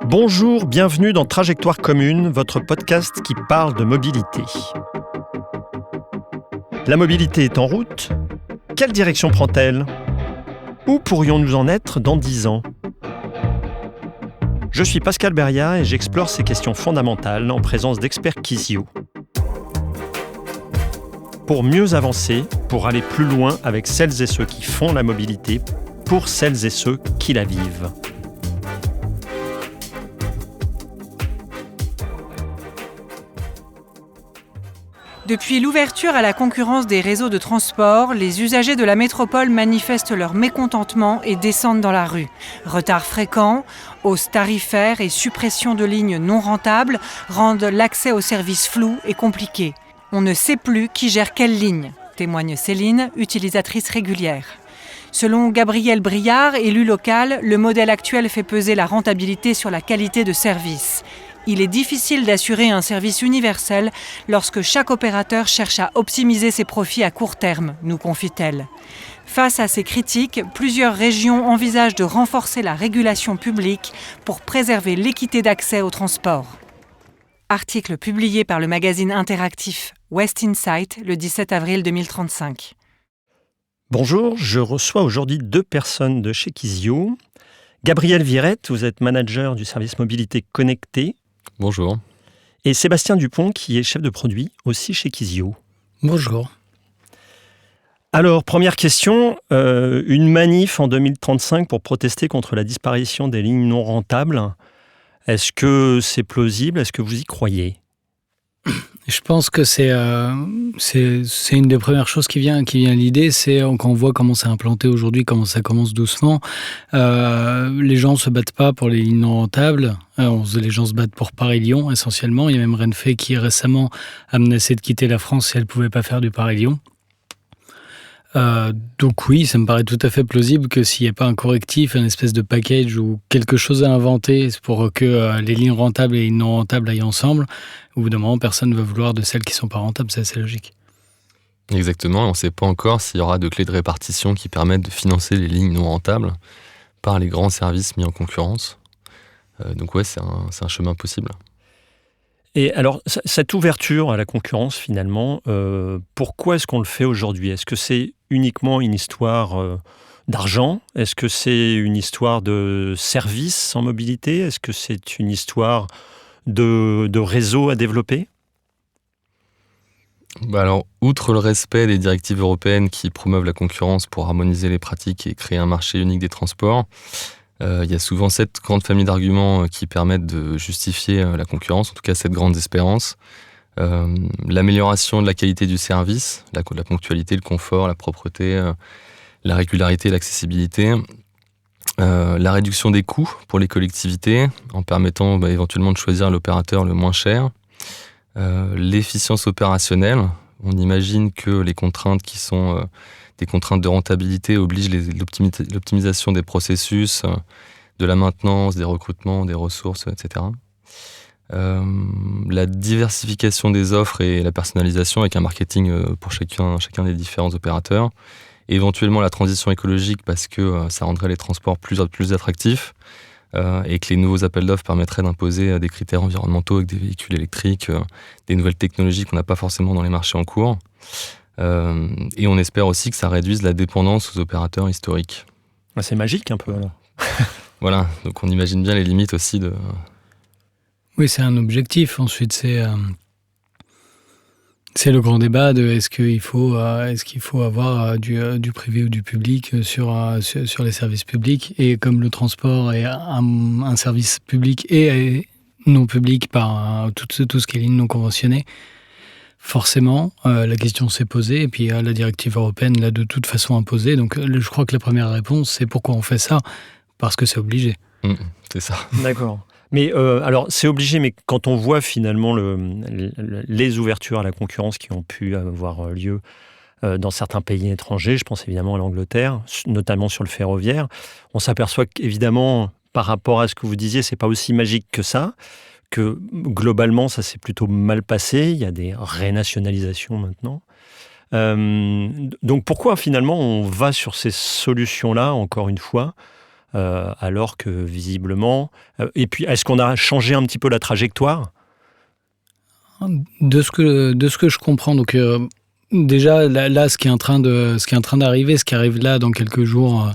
Bonjour, bienvenue dans Trajectoire commune, votre podcast qui parle de mobilité. La mobilité est en route. Quelle direction prend-elle ? Où pourrions-nous en être dans 10 ans ? Je suis Pascal Beria et j'explore ces questions fondamentales en présence d'experts Quizio. Pour mieux avancer, pour aller plus loin avec celles et ceux qui font la mobilité, pour celles et ceux qui la vivent. Depuis l'ouverture à la concurrence des réseaux de transport, les usagers de la métropole manifestent leur mécontentement et descendent dans la rue. Retards fréquents, hausses tarifaires et suppression de lignes non rentables rendent l'accès aux services flou et compliqué. On ne sait plus qui gère quelle ligne, témoigne Céline, utilisatrice régulière. Selon Gabriel Briard, élu local, le modèle actuel fait peser la rentabilité sur la qualité de service. Il est difficile d'assurer un service universel lorsque chaque opérateur cherche à optimiser ses profits à court terme, nous confie-t-elle. Face à ces critiques, plusieurs régions envisagent de renforcer la régulation publique pour préserver l'équité d'accès au transport. Article publié par le magazine interactif West Insight le 17 avril 2035. Bonjour, je reçois aujourd'hui 2 personnes de chez Quizio. Gabriel Virette, vous êtes manager du service mobilité connecté. Bonjour. Et Sébastien Dupont, qui est chef de produit aussi chez Quizio. Bonjour. Alors, première question, une manif en 2035 pour protester contre la disparition des lignes non rentables. Est-ce que c'est plausible ? Est-ce que vous y croyez ? Je pense que c'est une des premières choses qui vient à l'idée, c'est quand on voit comment c'est implanté aujourd'hui, comment ça commence doucement. Les gens ne se battent pas pour les lignes non rentables, les gens se battent pour Paris-Lyon essentiellement. Il y a même Renfe qui récemment a menacé de quitter la France si elle ne pouvait pas faire du Paris-Lyon. Donc oui, ça me paraît tout à fait plausible que s'il n'y a pas un correctif, un espèce de package ou quelque chose à inventer pour que les lignes rentables et les lignes non rentables aillent ensemble, au bout d'un moment, personne ne va vouloir de celles qui ne sont pas rentables, c'est assez logique. Exactement, on ne sait pas encore s'il y aura de clés de répartition qui permettent de financer les lignes non rentables par les grands services mis en concurrence. Donc ouais, c'est un chemin possible. Et alors, cette ouverture à la concurrence, finalement, pourquoi est-ce qu'on le fait aujourd'hui ? Est-ce que c'est uniquement une histoire d'argent ? Est-ce que c'est une histoire de services en mobilité ? Est-ce que c'est une histoire de réseau à développer ? Alors, outre le respect des directives européennes qui promeuvent la concurrence pour harmoniser les pratiques et créer un marché unique des transports, il y a souvent cette grande famille d'arguments qui permettent de justifier la concurrence, en tout cas cette grande espérance. L'amélioration de la qualité du service, la ponctualité, le confort, la propreté, la régularité, l'accessibilité, la réduction des coûts pour les collectivités en permettant éventuellement de choisir l'opérateur le moins cher, l'efficience opérationnelle. On imagine que les contraintes qui sont des contraintes de rentabilité obligent l'optimisation des processus, de la maintenance, des recrutements, des ressources, etc. La diversification des offres et la personnalisation avec un marketing pour chacun des différents opérateurs. Éventuellement la transition écologique parce que ça rendrait les transports plus attractifs et que les nouveaux appels d'offres permettraient d'imposer des critères environnementaux avec des véhicules électriques, des nouvelles technologies qu'on n'a pas forcément dans les marchés en cours. Et on espère aussi que ça réduise la dépendance aux opérateurs historiques. C'est magique un peu alors. Voilà, donc on imagine bien les limites aussi de... Oui, c'est un objectif. Ensuite, c'est le grand débat de est-ce qu'il faut avoir du privé ou du public sur les services publics. Et comme le transport est un service public et non public par tout ce qui est ligne non conventionnée, forcément, la question s'est posée, et puis la directive européenne l'a de toute façon imposée. Donc je crois que la première réponse, c'est pourquoi on fait ça ? Parce que c'est obligé. C'est ça. D'accord. Mais alors, c'est obligé, mais quand on voit finalement les ouvertures à la concurrence qui ont pu avoir lieu dans certains pays étrangers, je pense évidemment à l'Angleterre, notamment sur le ferroviaire, on s'aperçoit qu'évidemment, par rapport à ce que vous disiez, c'est pas aussi magique que ça, que globalement, ça s'est plutôt mal passé. Il y a des rénationalisations maintenant. Donc pourquoi finalement on va sur ces solutions-là, encore une fois, alors que visiblement... et puis, est-ce qu'on a changé un petit peu la trajectoire ? De ce que je comprends, donc déjà là, ce qui est en train d'arriver, ce qui arrive là dans quelques jours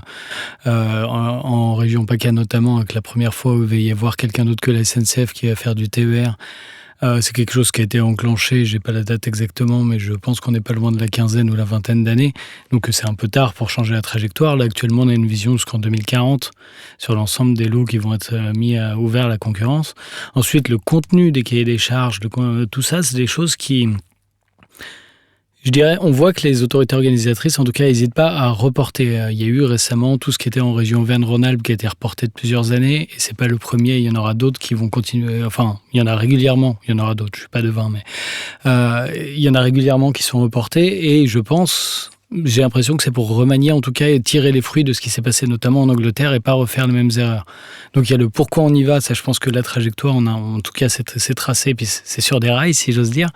en région PACA notamment, avec la première fois où il va y avoir quelqu'un d'autre que la SNCF qui va faire du TER. C'est quelque chose qui a été enclenché, j'ai pas la date exactement, mais je pense qu'on n'est pas loin de la quinzaine ou la vingtaine d'années. Donc c'est un peu tard pour changer la trajectoire. Là, actuellement, on a une vision jusqu'en 2040 sur l'ensemble des lots qui vont être ouverts à la concurrence. Ensuite, le contenu des cahiers des charges, tout ça, c'est des choses qui... Je dirais, on voit que les autorités organisatrices, en tout cas, n'hésitent pas à reporter. Il y a eu récemment tout ce qui était en région Auvergne-Rhône-Alpes qui a été reporté de plusieurs années, et c'est pas le premier. Il y en aura d'autres qui vont continuer. Enfin, il y en a régulièrement. Il y en aura d'autres. Je suis pas devin, mais il y en a régulièrement qui sont reportés. Et je pense, j'ai l'impression que c'est pour remanier, en tout cas, et tirer les fruits de ce qui s'est passé notamment en Angleterre et pas refaire les mêmes erreurs. Donc il y a le pourquoi on y va. Ça, je pense que la trajectoire, en tout cas, c'est tracé, puis c'est sur des rails, si j'ose dire.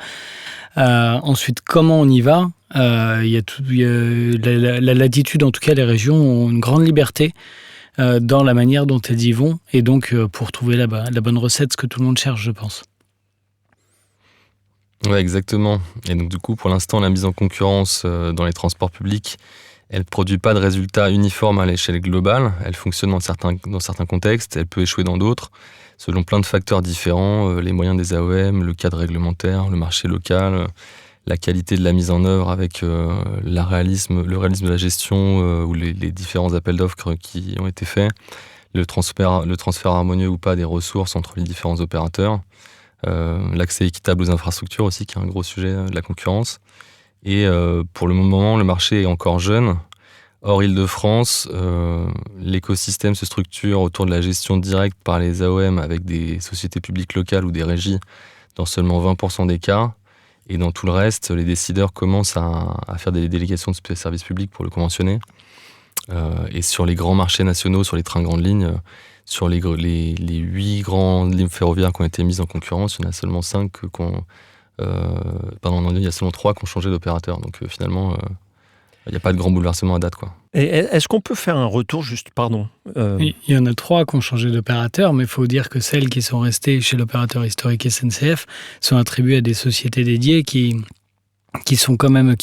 Ensuite, comment on y va ? Il y a la latitude, en tout cas, les régions ont une grande liberté dans la manière dont elles y vont, et donc pour trouver la bonne recette, ce que tout le monde cherche, je pense. Ouais, exactement. Et donc du coup, pour l'instant, la mise en concurrence dans les transports publics, elle ne produit pas de résultats uniformes à l'échelle globale. Elle fonctionne dans certains contextes, elle peut échouer dans d'autres, selon plein de facteurs différents, les moyens des AOM, le cadre réglementaire, le marché local, la qualité de la mise en œuvre avec le réalisme de la gestion ou les différents appels d'offres qui ont été faits, le transfert harmonieux ou pas des ressources entre les différents opérateurs, l'accès équitable aux infrastructures aussi, qui est un gros sujet de la concurrence. Et pour le moment, le marché est encore jeune. Hors Île-de-France, l'écosystème se structure autour de la gestion directe par les AOM avec des sociétés publiques locales ou des régies dans seulement 20% des cas. Et dans tout le reste, les décideurs commencent à faire des délégations de services publics pour le conventionner. Et sur les grands marchés nationaux, sur les trains grandes lignes, sur les 8 grandes lignes ferroviaires qui ont été mises en concurrence, il y en a seulement 5 il y a seulement 3 qui ont changé d'opérateur. Donc finalement... il n'y a pas de grand bouleversement à date, quoi. Et est-ce qu'on peut faire un retour juste, pardon Il y en a 3 qui ont changé d'opérateur, mais il faut dire que celles qui sont restées chez l'opérateur historique SNCF sont attribuées à des sociétés dédiées qui sont quand même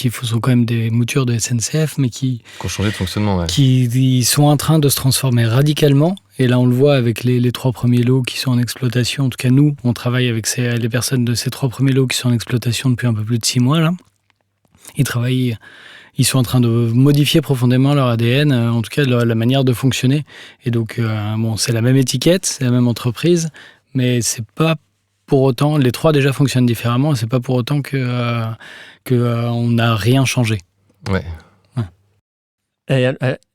des moutures de SNCF, mais qui ont changé de fonctionnement, ouais. Qui sont en train de se transformer radicalement. Et là, on le voit avec les 3 premiers lots qui sont en exploitation. En tout cas, nous, on travaille avec les personnes de ces 3 premiers lots qui sont en exploitation depuis un peu plus de 6 mois, là. Ils sont en train de modifier profondément leur ADN, en tout cas la manière de fonctionner. Et donc, c'est la même étiquette, c'est la même entreprise, mais c'est pas pour autant, les 3 déjà fonctionnent différemment, et c'est pas pour autant qu'on n'a rien changé. Ouais. Et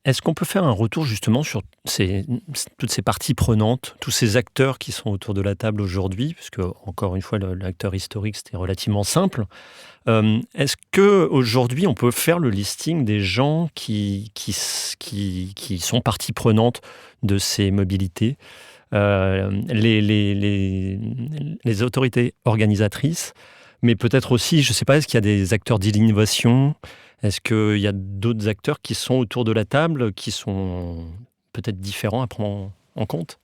est-ce qu'on peut faire un retour justement sur toutes ces parties prenantes, tous ces acteurs qui sont autour de la table aujourd'hui, puisque encore une fois, l'acteur historique, c'était relativement simple. Est-ce qu'aujourd'hui, on peut faire le listing des gens qui sont parties prenantes de ces mobilités, les autorités organisatrices, mais peut-être aussi, je ne sais pas, est-ce qu'il y a des acteurs de l'innovation ? Est-ce qu'il y a d'autres acteurs qui sont autour de la table, qui sont peut-être différents à prendre en compte ?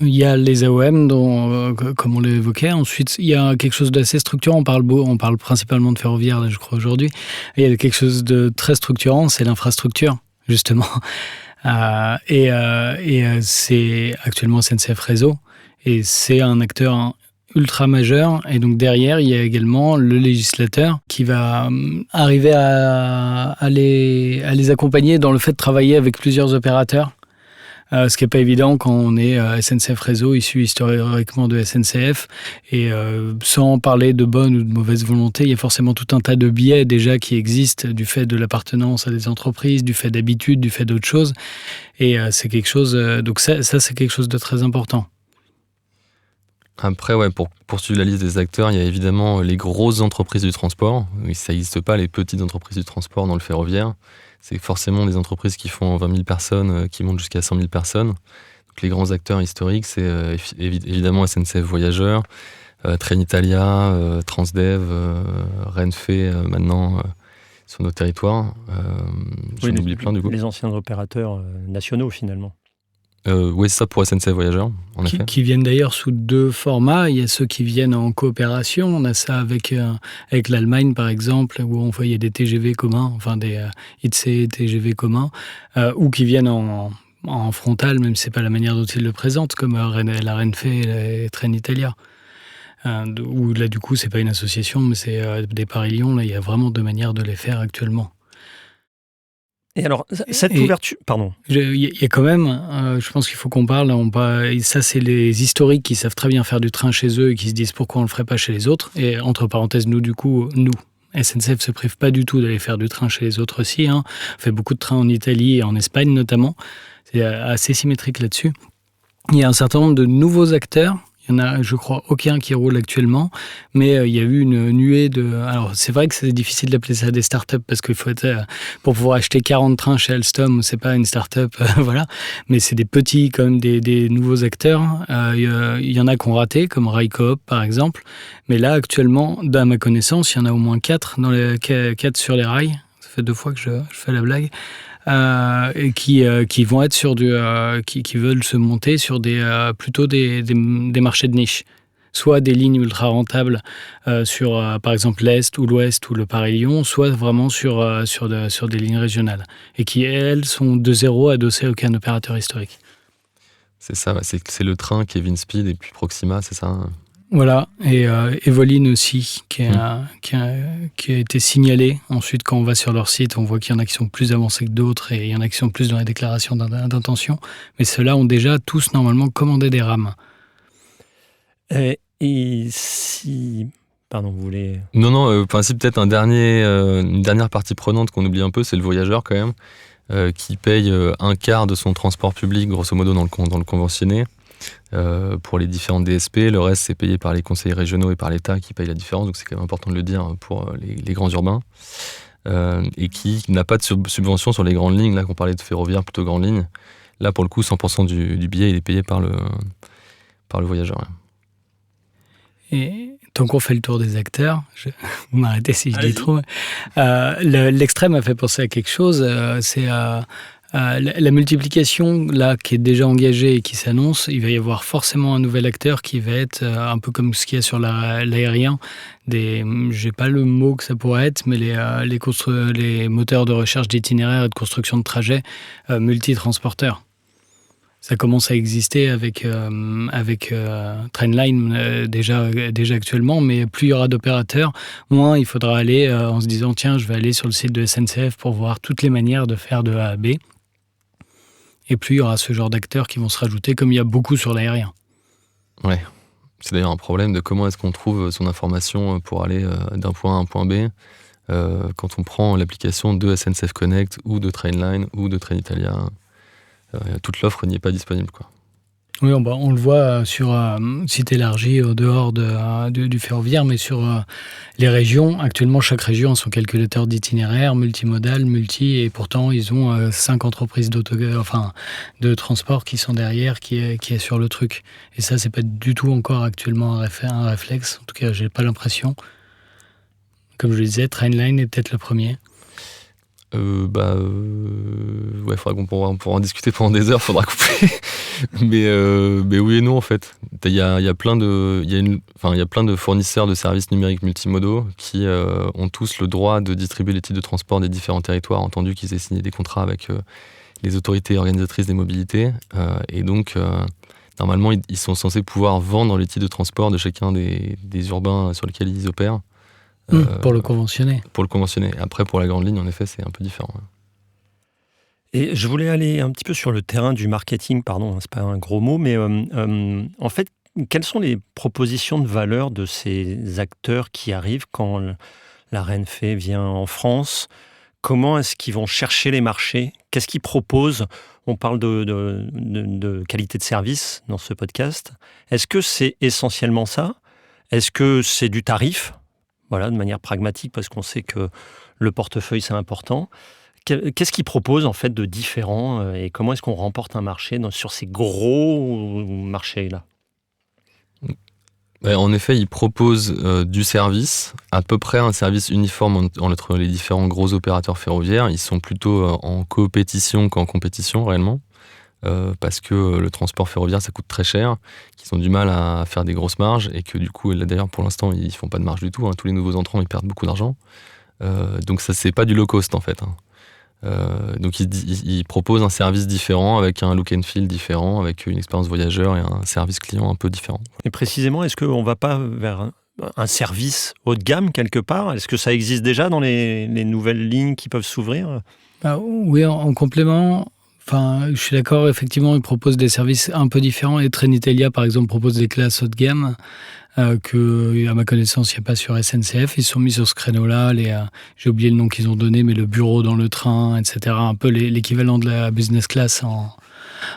Il y a les AOM, comme on l'évoquait. Ensuite, il y a quelque chose d'assez structurant. On parle principalement de ferroviaire, là, je crois, aujourd'hui. Et il y a quelque chose de très structurant, c'est l'infrastructure, justement. C'est actuellement SNCF Réseau. Et c'est un acteur ultra majeur, et donc derrière il y a également le législateur qui va arriver à les accompagner dans le fait de travailler avec plusieurs opérateurs, ce qui n'est pas évident quand on est SNCF Réseau, issu historiquement de SNCF, et sans parler de bonne ou de mauvaise volonté, il y a forcément tout un tas de biais déjà qui existent du fait de l'appartenance à des entreprises, du fait d'habitude, du fait d'autres choses, et c'est quelque chose, donc ça c'est quelque chose de très important. Après, ouais, pour poursuivre la liste des acteurs, il y a évidemment les grosses entreprises du transport. Ça n'existe pas, les petites entreprises du transport dans le ferroviaire. C'est forcément des entreprises qui font 20 000 personnes, qui montent jusqu'à 100 000 personnes. Donc, les grands acteurs historiques, c'est évidemment SNCF Voyageurs, Trenitalia, Transdev, Renfe, maintenant. sur nos territoires. J'en oublie plein du coup. Les anciens opérateurs nationaux finalement. Oui, c'est ça pour SNCF Voyageurs, en effet. Qui viennent d'ailleurs sous 2 formats. Il y a ceux qui viennent en coopération. On a ça avec l'Allemagne, par exemple, où on voit il y a des TGV communs, enfin des ITC TGV communs, ou qui viennent en frontal, même si ce n'est pas la manière dont ils le présentent, comme la Renfe et Trenitalia. Où là, du coup, ce n'est pas une association, mais c'est des Paris-Lyon. Là, il y a vraiment 2 manières de les faire actuellement. Et alors, cette ouverture... Pardon. Il y a quand même, je pense qu'il faut qu'on parle, ça c'est les historiques qui savent très bien faire du train chez eux et qui se disent pourquoi on le ferait pas chez les autres. Et entre parenthèses, nous, SNCF se prive pas du tout d'aller faire du train chez les autres aussi. On fait beaucoup de trains en Italie et en Espagne notamment. C'est assez symétrique là-dessus. Il y a un certain nombre de nouveaux acteurs. Il y en a, je crois, aucun qui roule actuellement, mais il y a eu une nuée de... Alors, c'est vrai que c'est difficile d'appeler ça des startups parce qu'il faut être... Pour pouvoir acheter 40 trains chez Alstom, c'est pas une startup, voilà. Mais c'est des petits, comme des nouveaux acteurs. Il y en a qui ont raté, comme Railcoop, par exemple. Mais là, actuellement, à ma connaissance, il y en a au moins 4 sur les rails. Ça fait 2 fois que je fais la blague. Et qui vont être sur qui veulent se monter sur plutôt des marchés de niche, soit des lignes ultra rentables sur par exemple l'Est ou l'Ouest ou le Paris-Lyon, soit vraiment sur des lignes régionales et qui elles sont de zéro adossées à aucun opérateur historique. C'est ça, c'est le train Kevin Speed et puis Proxima, c'est ça. Voilà, et Evoline aussi, qui a été signalé. Ensuite, quand on va sur leur site, on voit qu'il y en a qui sont plus avancés que d'autres et il y en a qui sont plus dans les déclarations d'intention. Mais ceux-là ont déjà tous normalement commandé des rames. Et si... Pardon, vous voulez... Non, si peut-être une dernière partie prenante qu'on oublie un peu, c'est le voyageur quand même, qui paye un quart de son transport public, grosso modo, dans le conventionné. Pour les différentes DSP, le reste c'est payé par les conseils régionaux et par l'État qui payent la différence, donc c'est quand même important de le dire pour les grands urbains, et qui n'a pas de subvention sur les grandes lignes. Là qu'on parlait de ferroviaire plutôt grandes lignes, là pour le coup 100% du billet il est payé par le voyageur. Et tant qu'on fait le tour des acteurs, vous m'arrêtez si je dis trop, l'extrême a fait penser à quelque chose, c'est la multiplication là qui est déjà engagée et qui s'annonce. Il va y avoir forcément un nouvel acteur qui va être un peu comme ce qu'il y a sur l'aérien. J'ai pas le mot que ça pourrait être, mais les moteurs de recherche d'itinéraires et de construction de trajets multitransporteurs. Ça commence à exister avec Trainline déjà actuellement, mais plus il y aura d'opérateurs, moins il faudra aller en se disant tiens, je vais aller sur le site de SNCF pour voir toutes les manières de faire de A à B. Et plus il y aura ce genre d'acteurs qui vont se rajouter, comme il y a beaucoup sur l'aérien. Ouais, c'est d'ailleurs un problème de comment est-ce qu'on trouve son information pour aller d'un point A à un point B. Quand on prend l'application de SNCF Connect ou de Trainline ou de Trenitalia, toute l'offre n'y est pas disponible, quoi. Oui, on le voit sur site élargi au dehors du ferroviaire, mais sur les régions. Actuellement, chaque région a son calculateur d'itinéraire, multimodal, et pourtant, ils ont 5 entreprises de transport qui sont derrière, qui est sur le truc. Et ça, c'est pas du tout encore actuellement un réflexe. En tout cas, j'ai pas l'impression. Comme je le disais, Trainline est peut-être le premier. Faudra qu'on pourra en discuter pendant des heures, faudra couper. mais oui et non en fait. Il y a plein de fournisseurs de services numériques multimodaux qui ont tous le droit de distribuer les titres de transport des différents territoires, entendu qu'ils aient signé des contrats avec les autorités organisatrices des mobilités. Et donc, normalement, ils sont censés pouvoir vendre les titres de transport de chacun des urbains sur lesquels ils opèrent. Pour le conventionner. Pour le conventionner. Après, pour la grande ligne, en effet, c'est un peu différent. Et je voulais aller un petit peu sur le terrain du marketing, pardon, c'est pas un gros mot, mais en fait, quelles sont les propositions de valeur de ces acteurs qui arrivent quand la Renfe vient en France? Comment est-ce qu'ils vont chercher les marchés? Qu'est-ce qu'ils proposent? On parle de qualité de service dans ce podcast. Est-ce que c'est essentiellement ça? Est-ce que c'est du tarif? Voilà, de manière pragmatique, parce qu'on sait que le portefeuille, c'est important. Qu'est-ce qu'ils proposent en fait de différent et comment est-ce qu'on remporte un marché sur ces gros marchés-là? En effet, ils proposent du service, à peu près un service uniforme entre les différents gros opérateurs ferroviaires. Ils sont plutôt en coopétition qu'en compétition réellement, parce que le transport ferroviaire, ça coûte très cher, qu'ils ont du mal à faire des grosses marges, et que du coup, là, d'ailleurs, pour l'instant, ils font pas de marge du tout. Tous les nouveaux entrants, ils perdent beaucoup d'argent. Donc ça, c'est pas du low cost en fait. Donc ils proposent un service différent, avec un look and feel différent, avec une expérience voyageur et un service client un peu différent. Et précisément, est-ce qu'on ne va pas vers un service haut de gamme quelque part ? Est-ce que ça existe déjà dans les nouvelles lignes qui peuvent s'ouvrir ? Oui, en complément. Enfin, je suis d'accord, effectivement, ils proposent des services un peu différents. Et Trenitalia, par exemple, propose des classes haut de gamme que, à ma connaissance, il n'y a pas sur SNCF. Ils se sont mis sur ce créneau-là. J'ai oublié le nom qu'ils ont donné, mais le bureau dans le train, etc. Un peu l'équivalent de la business class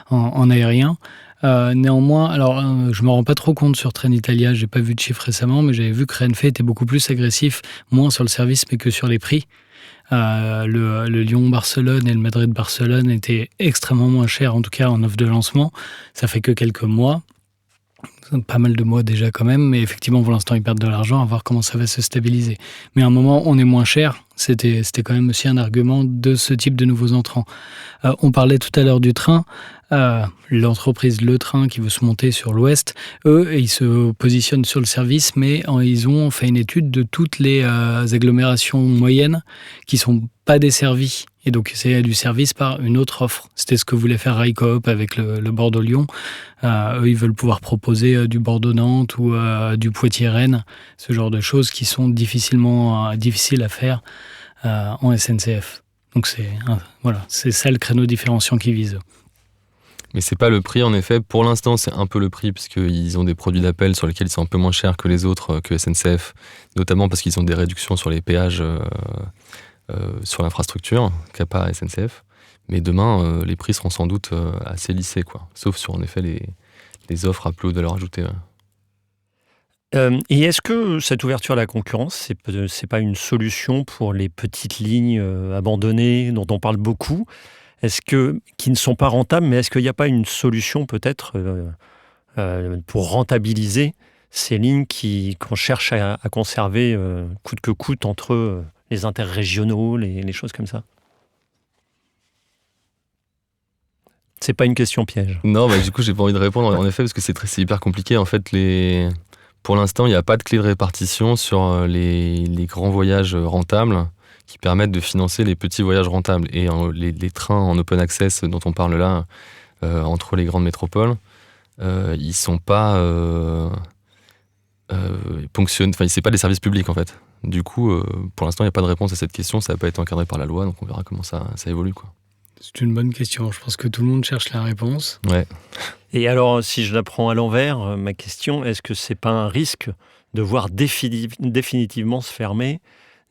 en aérien. Néanmoins, alors je me rends pas trop compte sur Trenitalia, j'ai pas vu de chiffres récemment, mais j'avais vu que Renfe était beaucoup plus agressif, moins sur le service mais que sur les prix. Le Lyon-Barcelone et le Madrid-Barcelone étaient extrêmement moins chers, en tout cas en offre de lancement. Ça fait que quelques mois, pas mal de mois déjà quand même, mais effectivement pour l'instant ils perdent de l'argent, à voir comment ça va se stabiliser. Mais à un moment on est moins cher, c'était quand même aussi un argument de ce type de nouveaux entrants. On parlait tout à l'heure du train. L'entreprise Le Train qui veut se monter sur l'Ouest, eux, ils se positionnent sur le service, mais ils ont fait une étude de toutes les agglomérations moyennes qui sont pas desservies. Et donc, c'est du service par une autre offre. C'était ce que voulait faire Railcoop avec le Bordeaux-Lyon. Eux, ils veulent pouvoir proposer du Bordeaux-Nantes ou du Poitiers-Rennes, ce genre de choses qui sont difficiles à faire en SNCF. Donc, c'est ça le créneau différenciant qu'ils visent. Mais c'est pas le prix, en effet. Pour l'instant, c'est un peu le prix, puisqu'ils ont des produits d'appel sur lesquels ils sont un peu moins chers que les autres, que SNCF, notamment parce qu'ils ont des réductions sur les péages sur l'infrastructure, qu'a pas SNCF. Mais demain, les prix seront sans doute assez lissés, quoi. Sauf sur, en effet, les offres à plus haute valeur ajoutée. Et est-ce que cette ouverture à la concurrence, c'est pas une solution pour les petites lignes abandonnées dont on parle beaucoup ? Qui ne sont pas rentables, mais est-ce qu'il n'y a pas une solution peut-être pour rentabiliser ces lignes qu'on cherche à conserver coûte que coûte entre les interrégionaux, les choses comme ça ? C'est pas une question piège. Non, du coup, j'ai pas envie de répondre, en effet, parce que c'est hyper compliqué. En fait, pour l'instant, il n'y a pas de clé de répartition sur les grands voyages rentables qui permettent de financer les petits voyages rentables. Et les trains en open access dont on parle là, entre les grandes métropoles, ils sont pas ponctionnés. Enfin, c'est pas des services publics en fait. Du coup, pour l'instant, il n'y a pas de réponse à cette question. Ça n'a pas été encadré par la loi, donc on verra comment ça évolue, quoi. C'est une bonne question. Je pense que tout le monde cherche la réponse. Ouais. Et alors, si je la prends à l'envers, ma question, est-ce que c'est pas un risque de voir définitivement se fermer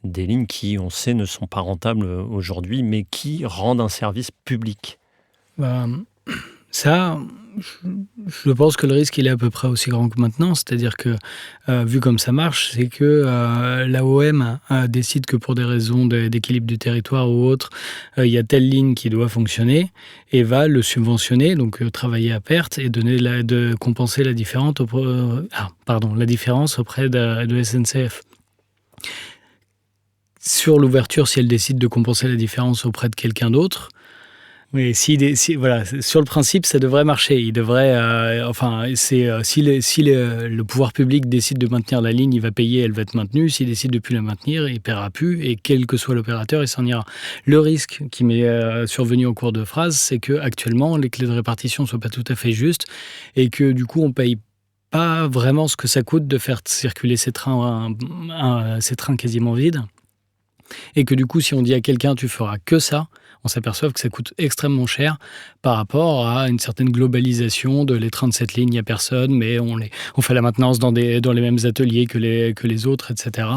des lignes qui, on sait, ne sont pas rentables aujourd'hui, mais qui rendent un service public ? Ça, je pense que le risque, il est à peu près aussi grand que maintenant. C'est-à-dire que, vu comme ça marche, c'est que l'AOM décide que pour des raisons d'équilibre du territoire ou autre, il y a telle ligne qui doit fonctionner et va le subventionner, donc travailler à perte et de compenser la différence auprès de SNCF. Sur l'ouverture, si elle décide de compenser la différence auprès de quelqu'un d'autre, mais voilà, sur le principe, ça devrait marcher. Il devrait, si le pouvoir public décide de maintenir la ligne, il va payer, elle va être maintenue. S'il décide de plus la maintenir, il ne paiera plus, et quel que soit l'opérateur, il s'en ira. Le risque qui m'est survenu en cours de phrase, c'est que actuellement, les clés de répartition ne soient pas tout à fait justes, et que du coup, on paye pas vraiment ce que ça coûte de faire circuler ces trains quasiment vides. Et que du coup, si on dit à quelqu'un « tu feras que ça », on s'aperçoit que ça coûte extrêmement cher par rapport à une certaine globalisation de les trains de cette ligne, il n'y a personne, mais on fait la maintenance dans les mêmes ateliers que les autres, etc.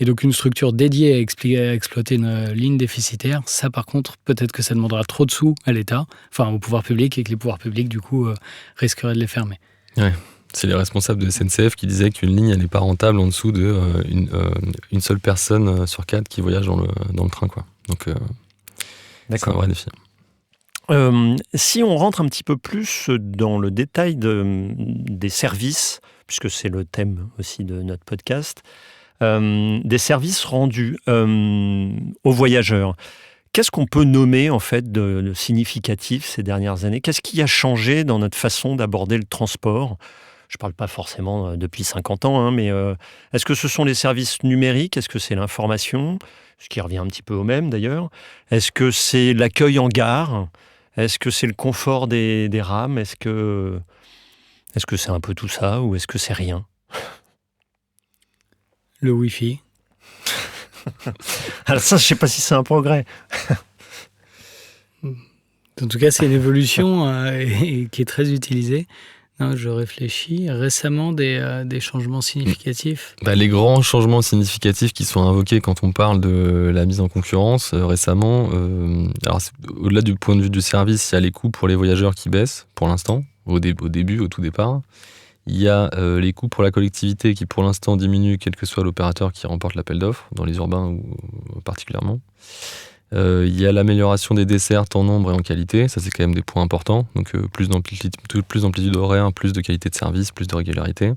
Et donc une structure dédiée à exploiter une ligne déficitaire, ça par contre, peut-être que ça demandera trop de sous à l'État, enfin au pouvoir public, et que les pouvoirs publics, du coup, risqueraient de les fermer. Ouais. C'est les responsables de SNCF qui disaient qu'une ligne n'est pas rentable en dessous de une seule personne sur 4 qui voyage dans le train, quoi. Donc, c'est un vrai défi. Si on rentre un petit peu plus dans le détail des services, puisque c'est le thème aussi de notre podcast, des services rendus aux voyageurs, qu'est-ce qu'on peut nommer en fait de significatif ces dernières années? Qu'est-ce qui a changé dans notre façon d'aborder le transport? Je ne parle pas forcément depuis 50 ans, hein, mais est-ce que ce sont les services numériques? Est-ce que c'est l'information? Ce qui revient un petit peu au même d'ailleurs. Est-ce que c'est l'accueil en gare? Est-ce que c'est le confort des rames? Est-ce que c'est un peu tout ça ou est-ce que c'est rien? Le Wi-Fi. Alors ça, je ne sais pas si c'est un progrès. En tout cas, c'est une évolution qui est très utilisée. Non, je réfléchis. Récemment, des changements significatifs. Les grands changements significatifs qui sont invoqués quand on parle de la mise en concurrence récemment, alors au-delà du point de vue du service, il y a les coûts pour les voyageurs qui baissent pour l'instant, au tout départ. Il y a les coûts pour la collectivité qui pour l'instant diminuent quel que soit l'opérateur qui remporte l'appel d'offres, dans les urbains ou particulièrement. Il y a l'amélioration des dessertes en nombre et en qualité, ça c'est quand même des points importants, donc plus d'amplitude horaire, plus de qualité de service, plus de régularité.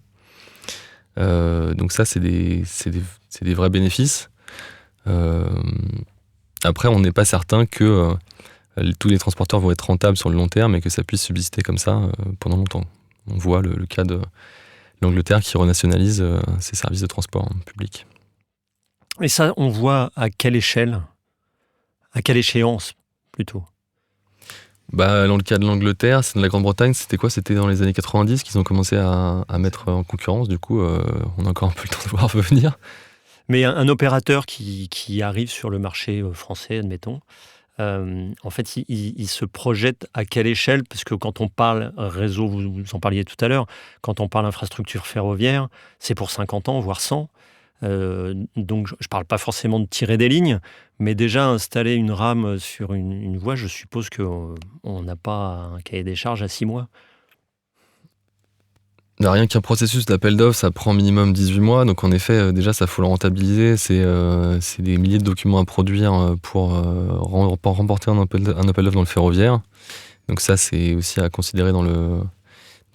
Donc ça c'est des vrais bénéfices. Après on n'est pas certain que tous les transporteurs vont être rentables sur le long terme et que ça puisse subsister comme ça pendant longtemps. On voit le cas de l'Angleterre qui renationalise ses services de transport public. Et ça, on voit à quelle échelle? À quelle échéance, plutôt? Dans le cas de l'Angleterre, c'est de la Grande-Bretagne, c'était quoi? C'était dans les années 90 qu'ils ont commencé à mettre en concurrence. Du coup, on a encore un peu le temps de voir venir. Mais un opérateur qui arrive sur le marché français, admettons, en fait, il se projette à quelle échelle? Parce que quand on parle réseau, vous en parliez tout à l'heure, quand on parle infrastructure ferroviaire, c'est pour 50 ans, voire 100. Donc je ne parle pas forcément de tirer des lignes, mais déjà installer une rame sur une voie, je suppose qu'on n'a pas un cahier des charges à 6 mois. Rien qu'un processus d'appel d'offres, ça prend minimum 18 mois, donc en effet, déjà ça faut le rentabiliser, c'est des milliers de documents à produire pour remporter un appel d'offres dans le ferroviaire. Donc ça c'est aussi à considérer dans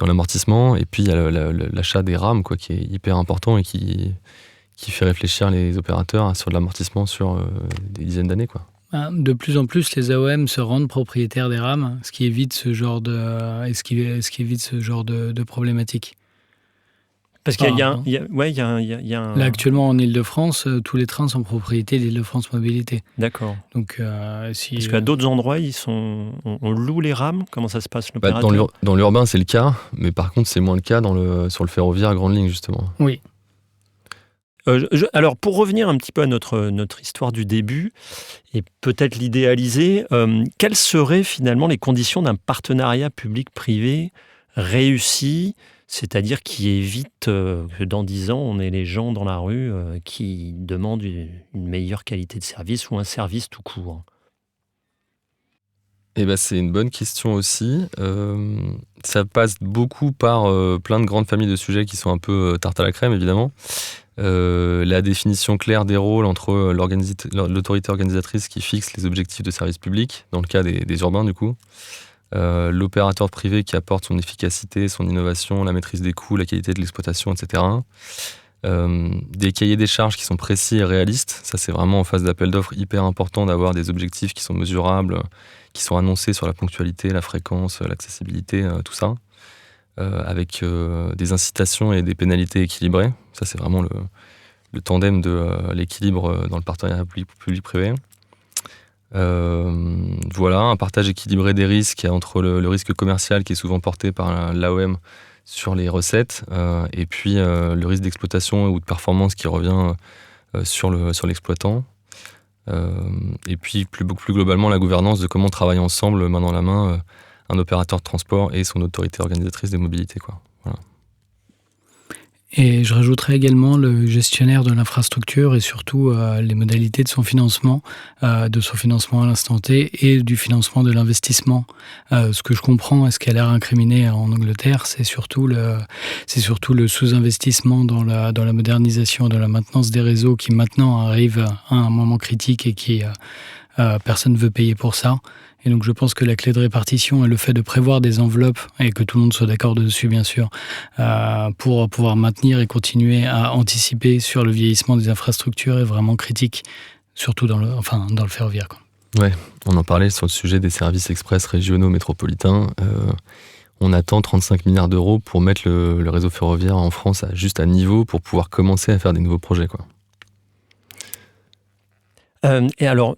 l'amortissement, et puis il y a l'achat des rames qui est hyper important et qui fait réfléchir les opérateurs sur de l'amortissement sur des dizaines d'années. De plus en plus, les AOM se rendent propriétaires des rames, ce qui évite ce genre de problématique. Parce qu'il y a un... Là, actuellement, en Île-de-France, tous les trains sont propriété d'Île-de-France Mobilité. D'accord. Donc, Parce qu'à d'autres endroits, on loue les rames? Comment ça se passe, l'opérateur? Dans l'urbain, c'est le cas, mais par contre, c'est moins le cas sur le ferroviaire à grande ligne, justement. Oui. Alors, pour revenir un petit peu à notre histoire du début, et peut-être l'idéaliser, quelles seraient finalement les conditions d'un partenariat public-privé réussi, c'est-à-dire qui évite que dans 10 ans, on ait les gens dans la rue qui demandent une meilleure qualité de service ou un service tout court? C'est une bonne question aussi. Ça passe beaucoup par plein de grandes familles de sujets qui sont un peu tarte à la crème, évidemment. La définition claire des rôles entre l'autorité organisatrice qui fixe les objectifs de service public, dans le cas des urbains du coup, l'opérateur privé qui apporte son efficacité, son innovation, la maîtrise des coûts, la qualité de l'exploitation, etc. Des cahiers des charges qui sont précis et réalistes, ça c'est vraiment en phase d'appel d'offres hyper important d'avoir des objectifs qui sont mesurables, qui sont annoncés sur la ponctualité, la fréquence, l'accessibilité, tout ça. Avec des incitations et des pénalités équilibrées. Ça, c'est vraiment le tandem de l'équilibre dans le partenariat public-privé. Voilà, un partage équilibré des risques entre le risque commercial qui est souvent porté par l'AOM sur les recettes et puis le risque d'exploitation ou de performance qui revient sur l'exploitant. Et puis plus globalement, la gouvernance de comment travailler ensemble, main dans la main, un opérateur de transport et son autorité organisatrice des mobilités. Voilà. Et je rajouterais également le gestionnaire de l'infrastructure et surtout les modalités de son financement à l'instant T et du financement de l'investissement. Ce que je comprends et ce qui a l'air incriminé en Angleterre, c'est surtout le sous-investissement dans la modernisation, dans la maintenance des réseaux qui maintenant arrive à un moment critique et qui personne ne veut payer pour ça. Et donc je pense que la clé de répartition et le fait de prévoir des enveloppes, et que tout le monde soit d'accord dessus bien sûr, pour pouvoir maintenir et continuer à anticiper sur le vieillissement des infrastructures est vraiment critique, surtout dans le ferroviaire, quoi. Ouais, on en parlait sur le sujet des services express régionaux métropolitains. On attend 35 milliards d'euros pour mettre le réseau ferroviaire en France juste à niveau pour pouvoir commencer à faire des nouveaux projets, quoi. Et alors,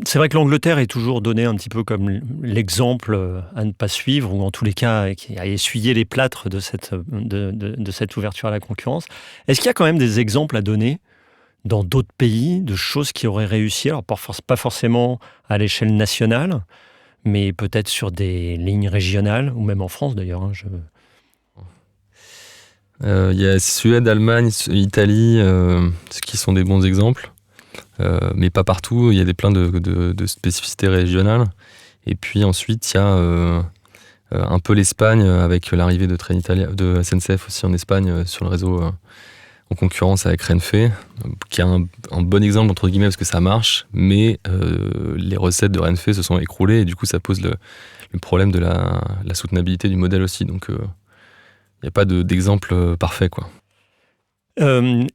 c'est vrai que l'Angleterre est toujours donnée un petit peu comme l'exemple à ne pas suivre, ou en tous les cas qui a essuyé les plâtres de cette ouverture à la concurrence. Est-ce qu'il y a quand même des exemples à donner dans d'autres pays de choses qui auraient réussi, alors pas forcément à l'échelle nationale, mais peut-être sur des lignes régionales, ou même en France d'ailleurs, hein, Il y a Suède, Allemagne, Italie, qui sont des bons exemples. Mais pas partout, il y a plein de spécificités régionales. Et puis ensuite, il y a un peu l'Espagne, avec l'arrivée de SNCF aussi en Espagne, sur le réseau en concurrence avec Renfe, qui est un bon exemple, entre guillemets, parce que ça marche, mais les recettes de Renfe se sont écroulées, et du coup, ça pose le problème de la soutenabilité du modèle aussi. Donc, il n'y a pas d'exemple parfait, quoi.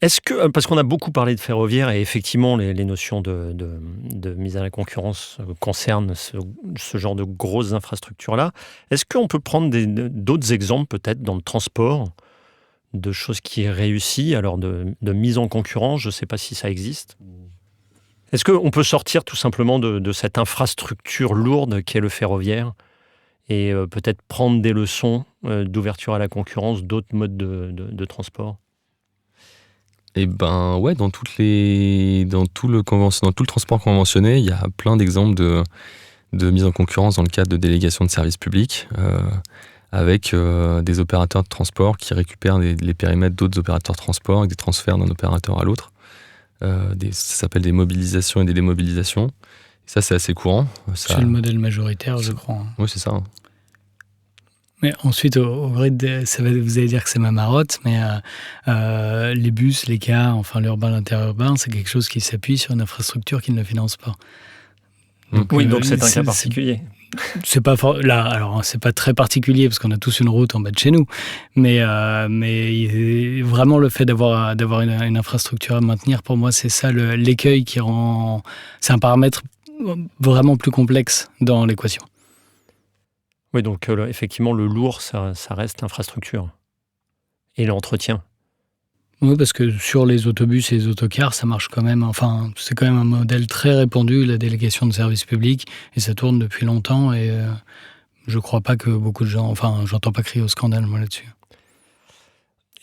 Est-ce que, parce qu'on a beaucoup parlé de ferroviaire, et effectivement les notions de mise à la concurrence concernent ce genre de grosses infrastructures-là, est-ce qu'on peut prendre d'autres exemples peut-être dans le transport, de choses qui réussissent, alors de mise en concurrence, je ne sais pas si ça existe. Est-ce qu'on peut sortir tout simplement de cette infrastructure lourde qu'est le ferroviaire et peut-être prendre des leçons d'ouverture à la concurrence d'autres modes de transport ? Eh ben ouais, dans tout le transport conventionné, il y a plein d'exemples de mise en concurrence dans le cadre de délégation de services publics, avec des opérateurs de transport qui récupèrent les périmètres d'autres opérateurs de transport avec des transferts d'un opérateur à l'autre. Ça s'appelle des mobilisations et des démobilisations. Et ça, c'est assez courant. C'est le modèle majoritaire, je crois. Oui, c'est ça. Mais ensuite, au vrai, vous allez dire que c'est ma marotte, mais les bus, les cars, enfin l'urbain, l'interurbain, c'est quelque chose qui s'appuie sur une infrastructure qu'ils ne finance pas. Donc, donc c'est un cas particulier. C'est pas alors c'est pas très particulier parce qu'on a tous une route en bas de chez nous, mais vraiment le fait d'avoir une infrastructure à maintenir, pour moi, c'est ça l'écueil qui rend. C'est un paramètre vraiment plus complexe dans l'équation. Oui, donc effectivement, le lourd, ça reste l'infrastructure et l'entretien. Oui, parce que sur les autobus et les autocars, ça marche quand même. Enfin, c'est quand même un modèle très répandu, la délégation de services publics, et ça tourne depuis longtemps. Et je crois pas que beaucoup de gens. Enfin, j'entends pas crier au scandale, moi, là-dessus.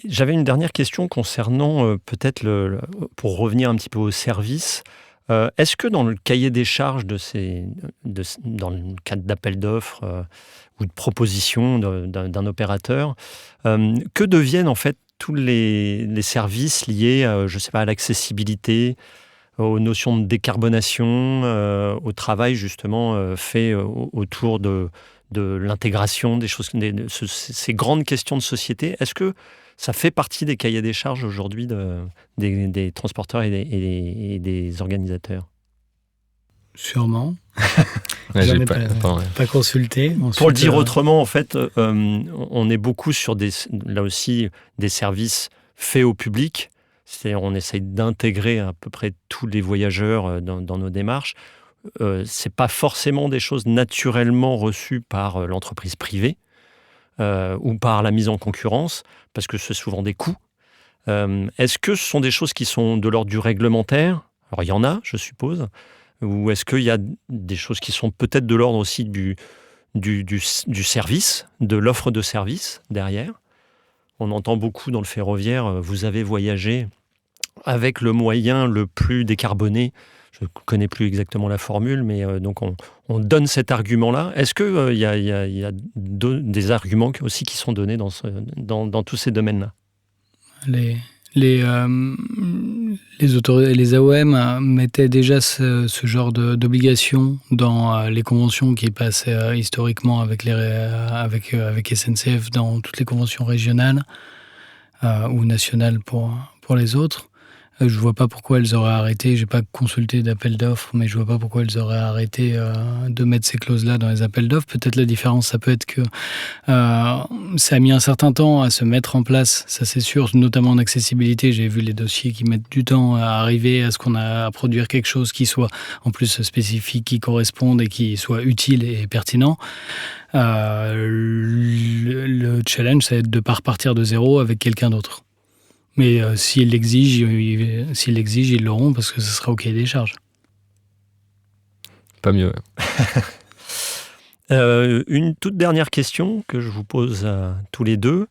J'avais une dernière question concernant peut-être pour revenir un petit peu au service. Est-ce que dans le cahier des charges dans le cadre d'appel d'offres ou de proposition d'un opérateur, que deviennent en fait tous les services liés, je sais pas, à l'accessibilité, aux notions de décarbonation, au travail justement fait autour de l'intégration des choses, ces grandes questions de société. Est-ce que ça fait partie des cahiers des charges aujourd'hui des transporteurs et des organisateurs? Sûrement. Ouais, Jamais pas consulté. Ensuite, pour le dire autrement, en fait, on est beaucoup sur là aussi des services faits au public. C'est-à-dire on essaye d'intégrer à peu près tous les voyageurs dans nos démarches. C'est pas forcément des choses naturellement reçues par l'entreprise privée ou par la mise en concurrence, parce que c'est souvent des coûts. Est-ce que ce sont des choses qui sont de l'ordre du réglementaire? Alors il y en a, je suppose. Ou est-ce qu'il y a des choses qui sont peut-être de l'ordre aussi du service, de l'offre de service derrière? On entend beaucoup dans le ferroviaire, vous avez voyagé avec le moyen le plus décarboné. Je ne connais plus exactement la formule, mais donc on donne cet argument-là. Est-ce qu'il y a des arguments aussi qui sont donnés dans tous ces domaines-là? Les AOM mettaient déjà ce genre d'obligation dans les conventions qui passaient historiquement avec SNCF dans toutes les conventions régionales ou nationales pour les autres. Je vois pas pourquoi elles auraient arrêté. J'ai pas consulté d'appel d'offres, mais je vois pas pourquoi elles auraient arrêté de mettre ces clauses-là dans les appels d'offres. Peut-être la différence, ça peut être que ça a mis un certain temps à se mettre en place. Ça, c'est sûr, notamment en accessibilité. J'ai vu les dossiers qui mettent du temps à arriver à produire quelque chose qui soit en plus spécifique, qui corresponde et qui soit utile et pertinent. Le challenge, c'est de ne pas repartir de zéro avec quelqu'un d'autre. Mais s'ils l'exigent, ils l'auront parce que ce sera au cahier des charges. Pas mieux. Une toute dernière question que je vous pose à tous les deux.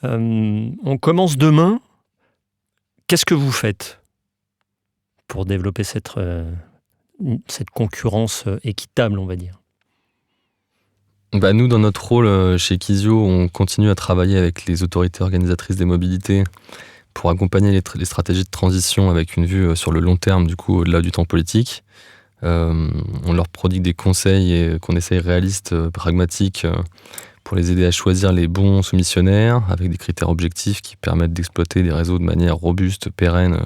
On commence demain. Qu'est-ce que vous faites pour développer cette concurrence équitable, on va dire ? Nous, dans notre rôle chez Quizio, on continue à travailler avec les autorités organisatrices des mobilités pour accompagner les stratégies de transition avec une vue sur le long terme, du coup, au-delà du temps politique. On leur prodigue des conseils qu'on essaye réalistes, pragmatiques, pour les aider à choisir les bons soumissionnaires avec des critères objectifs qui permettent d'exploiter des réseaux de manière robuste, pérenne,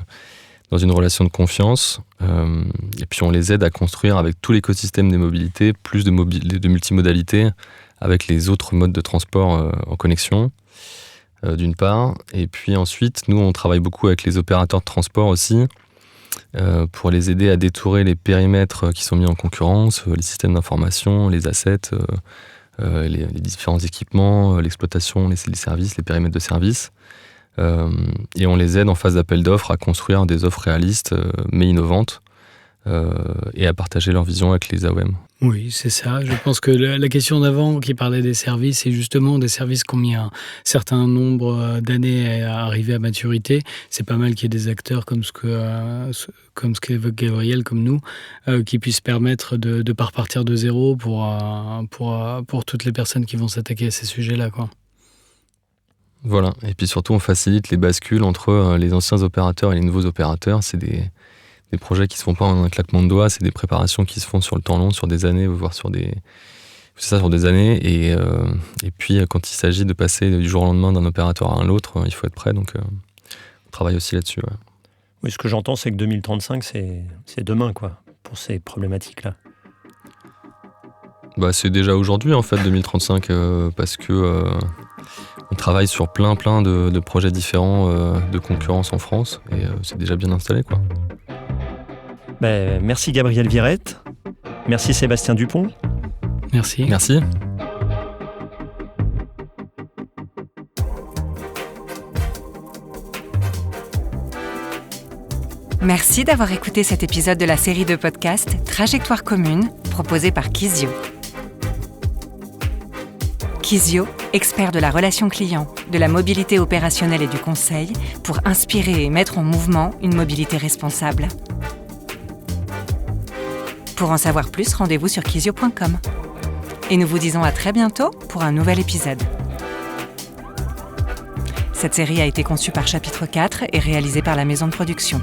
dans une relation de confiance. Et puis on les aide à construire avec tout l'écosystème des mobilités, plus de multimodalité avec les autres modes de transport en connexion, d'une part. Et puis ensuite, nous, on travaille beaucoup avec les opérateurs de transport aussi, pour les aider à détourer les périmètres qui sont mis en concurrence, les systèmes d'information, les assets, les différents équipements, l'exploitation, les services, les périmètres de services. Et on les aide en phase d'appel d'offres à construire des offres réalistes mais innovantes et à partager leur vision avec les AOM. Oui, c'est ça. Je pense que la question d'avant qui parlait des services, c'est justement des services qui ont mis un certain nombre d'années à arriver à maturité. C'est pas mal qu'il y ait des acteurs comme ce qu'évoque Gabriel, comme nous, qui puissent permettre de ne pas repartir de zéro pour toutes les personnes qui vont s'attaquer à ces sujets-là, quoi. Voilà. Et puis surtout, on facilite les bascules entre les anciens opérateurs et les nouveaux opérateurs. C'est des projets qui se font pas en un claquement de doigts, c'est des préparations qui se font sur le temps long, sur des années, voire sur des années. Et puis, quand il s'agit de passer du jour au lendemain d'un opérateur à un autre, il faut être prêt. Donc, on travaille aussi là-dessus. Ouais. Oui, ce que j'entends, c'est que 2035, c'est demain, quoi, pour ces problématiques-là. C'est déjà aujourd'hui, en fait, 2035, parce que on travaille sur plein de projets différents de concurrence en France, et c'est déjà bien installé, quoi. Merci Gabriel Virette. Merci Sébastien Dupont. Merci. Merci. Merci d'avoir écouté cet épisode de la série de podcasts Trajectoire commune, proposé par Quizio. Quizio, expert de la relation client, de la mobilité opérationnelle et du conseil, pour inspirer et mettre en mouvement une mobilité responsable. Pour en savoir plus, rendez-vous sur quizio.com. Et nous vous disons à très bientôt pour un nouvel épisode. Cette série a été conçue par Chapitre 4 et réalisée par la maison de production.